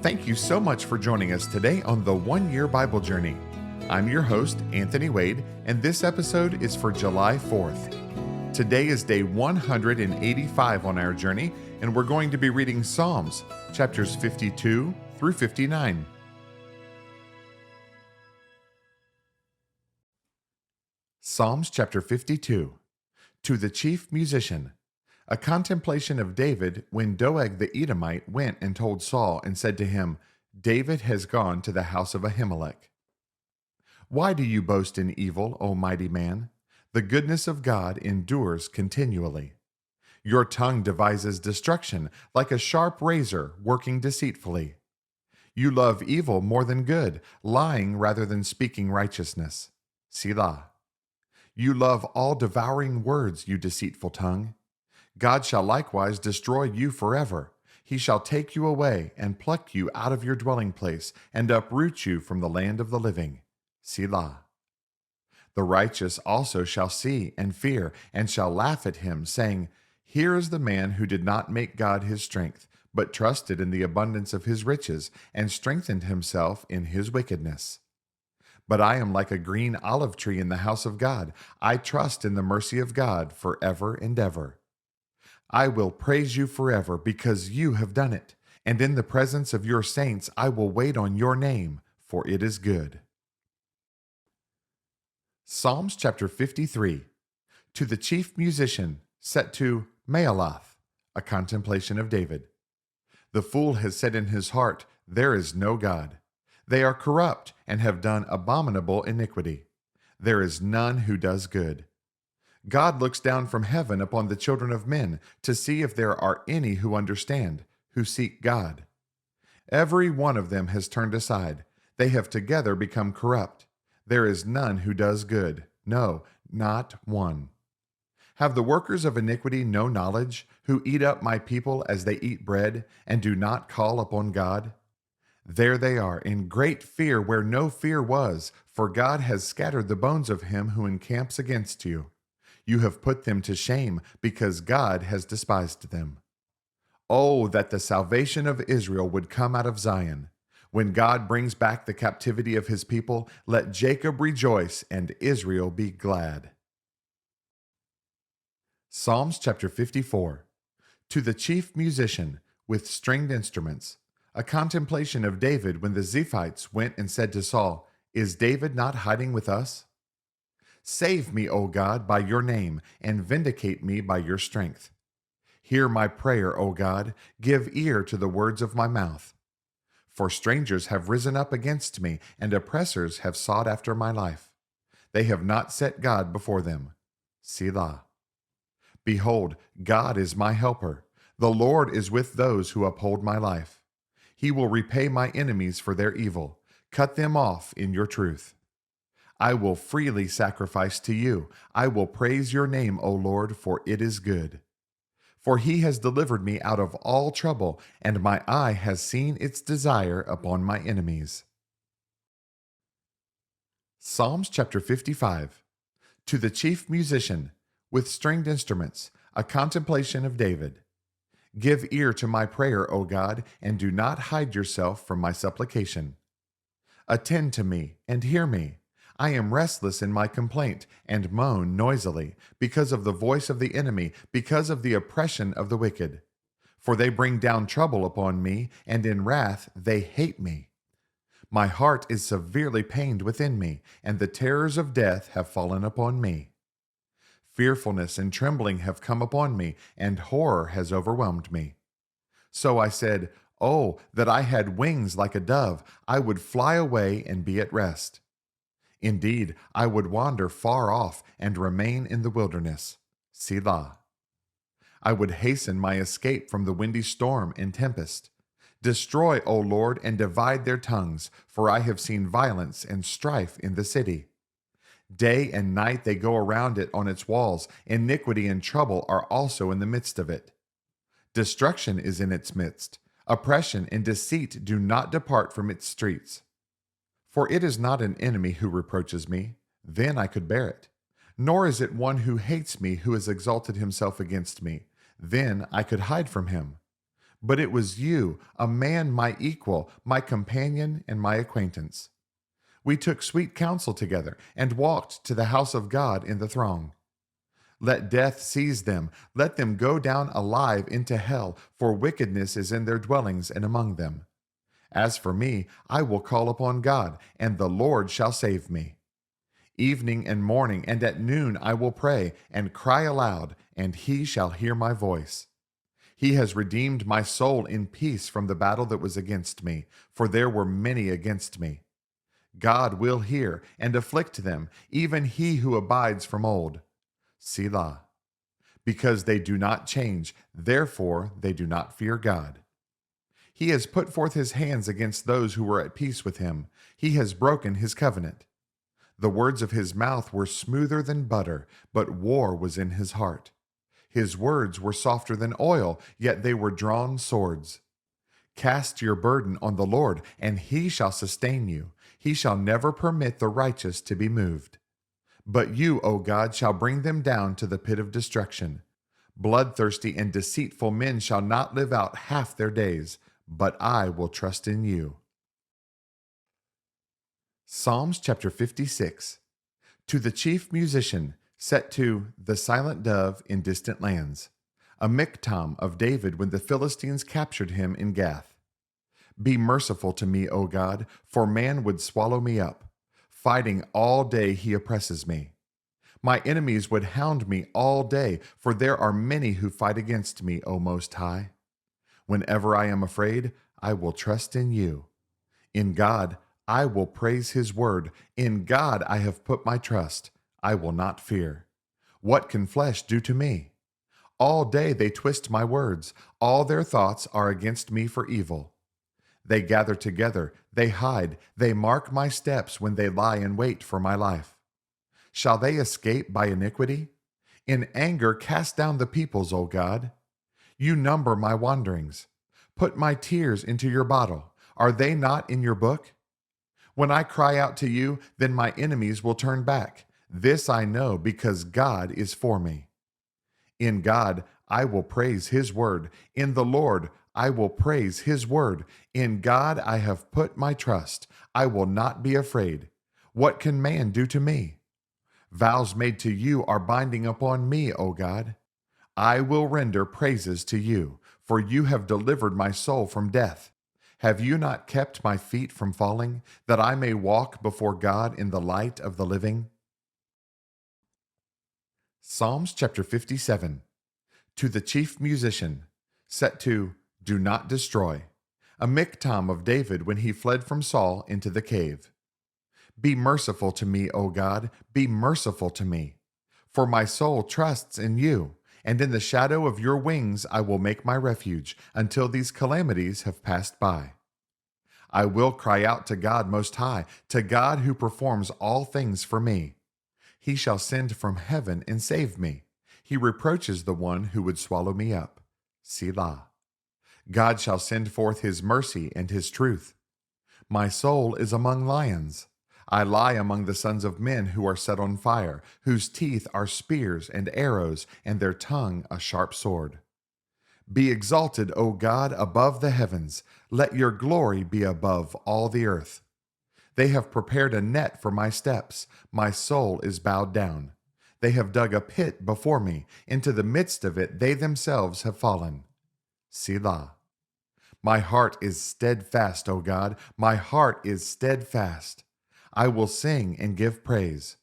Thank you so much for joining us today on the 1 Year Bible Journey. I'm your host, Anthony Wade, and this episode is for July 4th. Today is day 185 on our journey, and we're going to be reading Psalms, chapters 52 through 59. Psalms chapter 52. To the chief musician. A contemplation of David when Doeg the Edomite went and told Saul and said to him, David has gone to the house of Ahimelech. Why do you boast in evil, O mighty man? The goodness of God endures continually. Your tongue devises destruction like a sharp razor working deceitfully. You love evil more than good, lying rather than speaking righteousness. Selah. You love all devouring words, you deceitful tongue. God shall likewise destroy you forever. He shall take you away and pluck you out of your dwelling place and uproot you from the land of the living. Selah. The righteous also shall see and fear and shall laugh at him, saying, Here is the man who did not make God his strength, but trusted in the abundance of his riches and strengthened himself in his wickedness. But I am like a green olive tree in the house of God. I trust in the mercy of God forever and ever. I will praise you forever because you have done it, and in the presence of your saints I will wait on your name, for it is good. Psalms chapter 53. To the chief musician, set to Maaloth, a contemplation of David. The fool has said in his heart, There is no God. They are corrupt and have done abominable iniquity. There is none who does good. God looks down from heaven upon the children of men to see if there are any who understand, who seek God. Every one of them has turned aside. They have together become corrupt. There is none who does good, no, not one. Have the workers of iniquity no knowledge, who eat up my people as they eat bread, and do not call upon God? There they are, in great fear where no fear was, for God has scattered the bones of him who encamps against you. You have put them to shame, because God has despised them. Oh, that the salvation of Israel would come out of Zion. When God brings back the captivity of his people, let Jacob rejoice and Israel be glad. Psalms chapter 54. To the chief musician, with stringed instruments. A contemplation of David when the Ziphites went and said to Saul, Is David not hiding with us? Save me, O God, by your name, and vindicate me by your strength. Hear my prayer, O God, give ear to the words of my mouth. For strangers have risen up against me, and oppressors have sought after my life. They have not set God before them. Selah. Behold, God is my helper. The Lord is with those who uphold my life. He will repay my enemies for their evil. Cut them off in your truth. I will freely sacrifice to you. I will praise your name, O Lord, for it is good. For he has delivered me out of all trouble, and my eye has seen its desire upon my enemies. Psalms chapter 55. To the chief musician, with stringed instruments, a contemplation of David. Give ear to my prayer, O God, and do not hide yourself from my supplication. Attend to me and hear me. I am restless in my complaint, and moan noisily, because of the voice of the enemy, because of the oppression of the wicked. For they bring down trouble upon me, and in wrath they hate me. My heart is severely pained within me, and the terrors of death have fallen upon me. Fearfulness and trembling have come upon me, and horror has overwhelmed me. So I said, Oh, that I had wings like a dove, I would fly away and be at rest. Indeed, I would wander far off and remain in the wilderness. Selah. I would hasten my escape from the windy storm and tempest. Destroy, O Lord, and divide their tongues, for I have seen violence and strife in the city. Day and night they go around it on its walls. Iniquity and trouble are also in the midst of it. Destruction is in its midst. Oppression and deceit do not depart from its streets. For it is not an enemy who reproaches me, then I could bear it. Nor is it one who hates me who has exalted himself against me, then I could hide from him. But it was you, a man my equal, my companion, and my acquaintance. We took sweet counsel together, and walked to the house of God in the throng. Let death seize them, let them go down alive into hell, for wickedness is in their dwellings and among them. As for me, I will call upon God, and the Lord shall save me. Evening and morning and at noon I will pray, and cry aloud, and he shall hear my voice. He has redeemed my soul in peace from the battle that was against me, for there were many against me. God will hear and afflict them, even he who abides from old. Selah. Because they do not change, therefore they do not fear God. He has put forth his hands against those who were at peace with him. He has broken his covenant. The words of his mouth were smoother than butter, but war was in his heart. His words were softer than oil, yet they were drawn swords. Cast your burden on the Lord, and he shall sustain you. He shall never permit the righteous to be moved. But you, O God, shall bring them down to the pit of destruction. Bloodthirsty and deceitful men shall not live out half their days, but I will trust in you. Psalms chapter 56. To the chief musician, set to the silent dove in distant lands, a miktam of David when the Philistines captured him in Gath. Be merciful to me, O God, for man would swallow me up. Fighting all day he oppresses me. My enemies would hound me all day, for there are many who fight against me, O Most High. Whenever I am afraid, I will trust in you. In God, I will praise his word. In God I have put my trust. I will not fear. What can flesh do to me? All day they twist my words. All their thoughts are against me for evil. They gather together, they hide, they mark my steps when they lie in wait for my life. Shall they escape by iniquity? In anger cast down the peoples, O God. You number my wanderings. Put my tears into your bottle. Are they not in your book? When I cry out to you, then my enemies will turn back. This I know, because God is for me. In God I will praise his word. In the Lord I will praise his word. In God I have put my trust. I will not be afraid. What can man do to me? Vows made to you are binding upon me, O God. I will render praises to you, for you have delivered my soul from death. Have you not kept my feet from falling, that I may walk before God in the light of the living? Psalms chapter 57. To the chief musician, set to Do Not Destroy, a miktam of David when he fled from Saul into the cave. Be merciful to me, O God, be merciful to me. For my soul trusts in you, and in the shadow of your wings I will make my refuge until these calamities have passed by. I will cry out to God Most High, to God who performs all things for me. He shall send from heaven and save me. He reproaches the one who would swallow me up. Selah. God shall send forth his mercy and his truth. My soul is among lions. I lie among the sons of men who are set on fire, whose teeth are spears and arrows, and their tongue a sharp sword. Be exalted, O God, above the heavens. Let your glory be above all the earth. They have prepared a net for my steps. My soul is bowed down. They have dug a pit before me. Into the midst of it they themselves have fallen. Selah. My heart is steadfast, O God. My heart is steadfast. I will sing and give praise.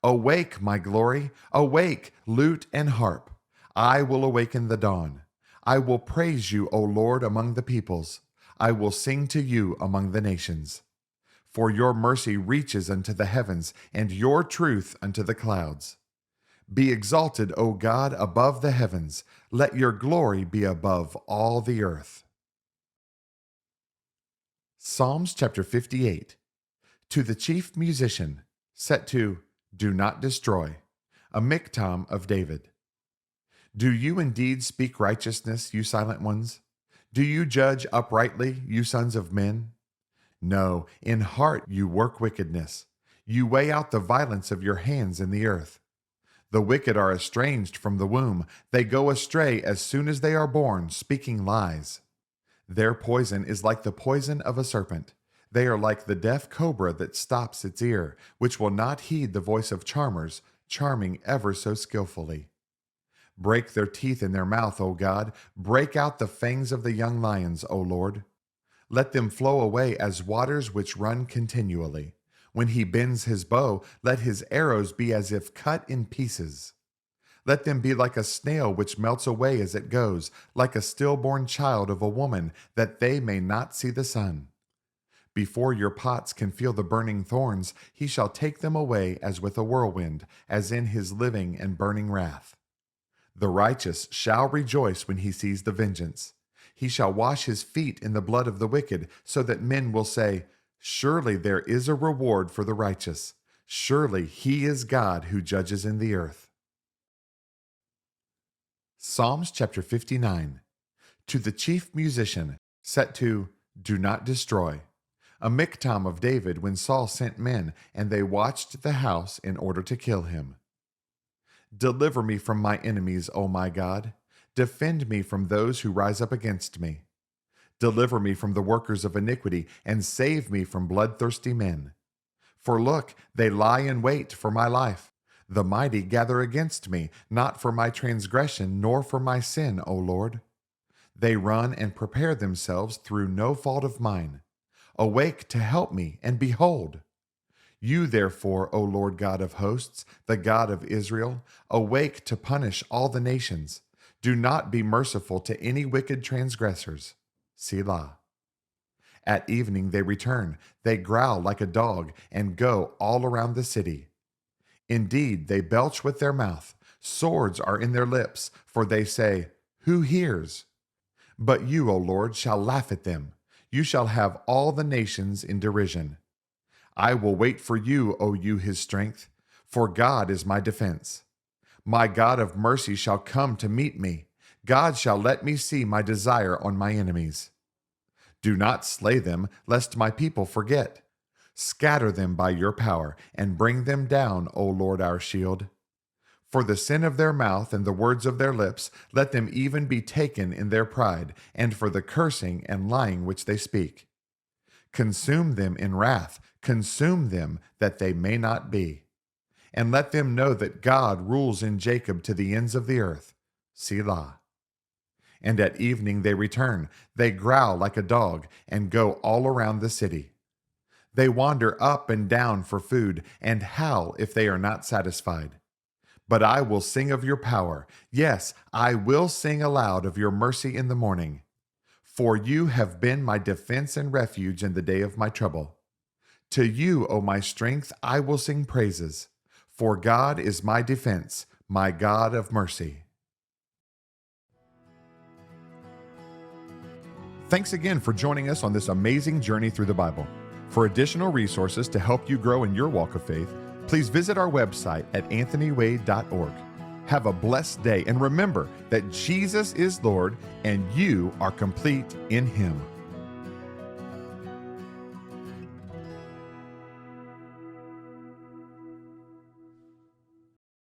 Awake, my glory. Awake, lute and harp. I will awaken the dawn. I will praise you, O Lord, among the peoples. I will sing to you among the nations. For your mercy reaches unto the heavens, and your truth unto the clouds. Be exalted, O God, above the heavens. Let your glory be above all the earth. Psalms chapter 58. To the chief musician, set to Do Not Destroy, a miktam of David. Do you indeed speak righteousness, you silent ones? Do you judge uprightly, you sons of men? No, in heart you work wickedness. You weigh out the violence of your hands in the earth. The wicked are estranged from the womb. They go astray as soon as they are born, speaking lies. Their poison is like the poison of a serpent. They are like the deaf cobra that stops its ear, which will not heed the voice of charmers, charming ever so skillfully. Break their teeth in their mouth, O God. Break out the fangs of the young lions, O Lord. Let them flow away as waters which run continually. When he bends his bow, let his arrows be as if cut in pieces. Let them be like a snail which melts away as it goes, like a stillborn child of a woman, that they may not see the sun. Before your pots can feel the burning thorns, he shall take them away as with a whirlwind, as in his living and burning wrath. The righteous shall rejoice when he sees the vengeance. He shall wash his feet in the blood of the wicked, so that men will say, surely there is a reward for the righteous. Surely he is God who judges in the earth. Psalms chapter 59. To the chief musician, set to Do Not Destroy. A miktam of David when Saul sent men, and they watched the house in order to kill him. Deliver me from my enemies, O my God. Defend me from those who rise up against me. Deliver me from the workers of iniquity, and save me from bloodthirsty men. For look, they lie in wait for my life. The mighty gather against me, not for my transgression, nor for my sin, O Lord. They run and prepare themselves through no fault of mine. Awake to help me, and behold. You therefore, O Lord God of hosts, the God of Israel, awake to punish all the nations. Do not be merciful to any wicked transgressors. Selah. At evening they return. They growl like a dog and go all around the city. Indeed, they belch with their mouth. Swords are in their lips, for they say, who hears? But you, O Lord, shall laugh at them. You shall have all the nations in derision. I will wait for you, O you his strength, for God is my defense. My God of mercy shall come to meet me. God shall let me see my desire on my enemies. Do not slay them, lest my people forget. Scatter them by your power, and bring them down, O Lord our shield. For the sin of their mouth and the words of their lips, let them even be taken in their pride, and for the cursing and lying which they speak. Consume them in wrath, consume them, that they may not be. And let them know that God rules in Jacob to the ends of the earth. Selah. And at evening they return. They growl like a dog, and go all around the city. They wander up and down for food, and howl if they are not satisfied. But I will sing of your power. Yes, I will sing aloud of your mercy in the morning. For you have been my defense and refuge in the day of my trouble. To you, O my strength, I will sing praises. For God is my defense, my God of mercy. Thanks again for joining us on this amazing journey through the Bible. For additional resources to help you grow in your walk of faith, please visit our website at anthonywade.org. Have a blessed day, and remember that Jesus is Lord and you are complete in Him.